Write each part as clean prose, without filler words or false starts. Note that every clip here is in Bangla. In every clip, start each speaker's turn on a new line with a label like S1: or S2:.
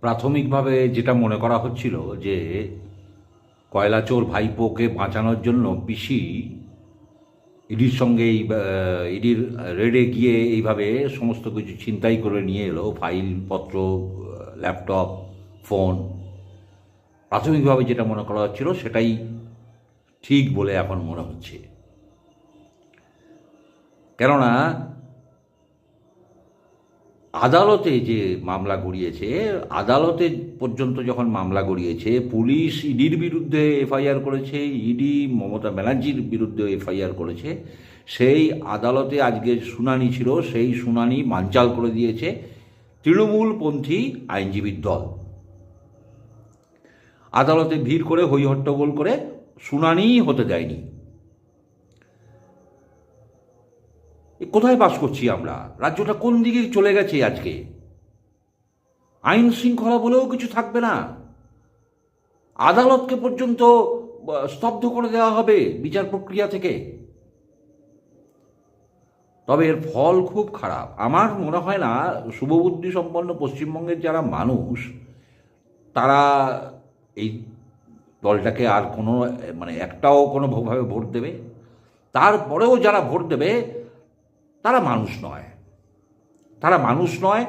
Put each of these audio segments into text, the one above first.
S1: প্রাথমিকভাবে যেটা মনে করা হচ্ছিল যে কয়লা চোর ভাইপোকে বাঁচানোর জন্য পিসি ইডির সঙ্গে ইডির রেডে গিয়ে এইভাবে সমস্ত কিছু ছিনতাই করে নিয়ে এলো, ফাইলপত্র, ল্যাপটপ, ফোন। প্রাথমিকভাবে যেটা মনে করা হচ্ছিল সেটাই ঠিক বলে এখন মনে হচ্ছে। কেননা আদালতে যে মামলা গড়িয়েছে, আদালতে পর্যন্ত যখন মামলা গড়িয়েছে, পুলিশ ইডির বিরুদ্ধে এফআইআর করেছে, ইডি মমতা ব্যানার্জির বিরুদ্ধে এফআইআর করেছে, সেই আদালতে আজকে শুনানি ছিল, সেই শুনানি বানচাল করে দিয়েছে তৃণমূলপন্থী আইনজীবীর দল। আদালতে ভিড় করে হই হট্টগোল করে শুনানিই হতে দেয়নি। কোথায় বাস করছি আমরা? রাজ্যটা কোন দিকে চলে গেছে আজকে? আইন শৃঙ্খলা বলেও কিছু থাকবে না, আদালতকে পর্যন্ত স্তব্ধ করে দেওয়া হবে বিচার প্রক্রিয়া থেকে। তবে এর ফল খুব খারাপ। আমার মনে হয় না শুভবুদ্ধি সম্পন্ন পশ্চিমবঙ্গের যারা মানুষ, তারা এই দলটাকে আর কোনো একটাও কোনোভাবে ভোট দেবে। তারপরেও যারা ভোট দেবে তারা মানুষ নয়, তারা মানুষ নয়,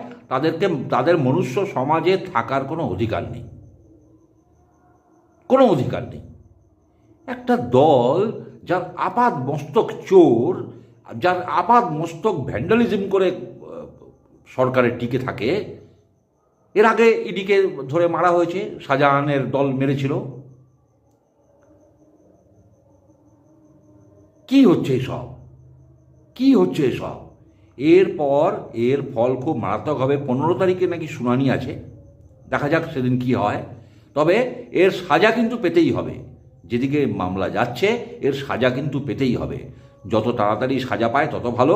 S1: তাদের মনুষ্য সমাজে থাকার কোনো অধিকার নেই, কোনো অধিকার নেই। একটা দল যার আপাদ মস্তক চোর, যার আপাদ মস্তক ভ্যান্ডালিজম করে সরকারের টিকে থাকে। এর আগে ইডিকে ধরে মারা হয়েছে, শাহজাহানের দল মেরেছিল। কি হচ্ছে এসব? কি হচ্ছে এসব? এরপর এর ফল খুব মারাত্মক হবে। 15 তারিখে নাকি শুনানি আছে, দেখা যাক সেদিন কি হয়। তবে এর সাজা কিন্তু পেতেই হবে। যেদিকে মামলা যাচ্ছে এর সাজা কিন্তু পেতেই হবে। যত তাড়াতাড়ি সাজা পায় তত ভালো,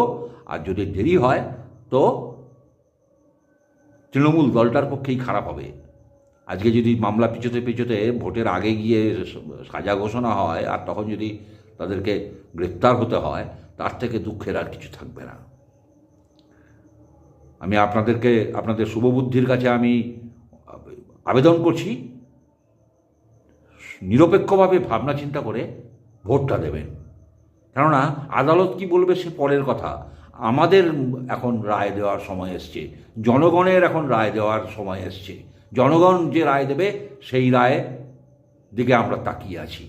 S1: আর যদি দেরি হয় তো তৃণমূল দলটার পক্ষেই খারাপ হবে। আজকে যদি মামলা পিছোতে পিছোতে ভোটের আগে গিয়ে সাজা ঘোষণা হয়, আর তখন যদি তাদেরকে গ্রেপ্তার হতে হয়, তার থেকে দুঃখের আর কিছু থাকবে না। আমি আপনাদের শুভবুদ্ধির কাছে আমি আবেদন করছি, নিরপেক্ষভাবে ভাবনা চিন্তা করে ভোটটা দেবেন। কেননা আদালত কি বলবে সে পরের কথা। আমাদের এখন রায় দেওয়ার সময় এসছে, জনগণের এখন রায় দেওয়ার সময় এসছে। জনগণ যে রায় দেবে সেই রায়ের দিকে আমরা তাকিয়ে আছি।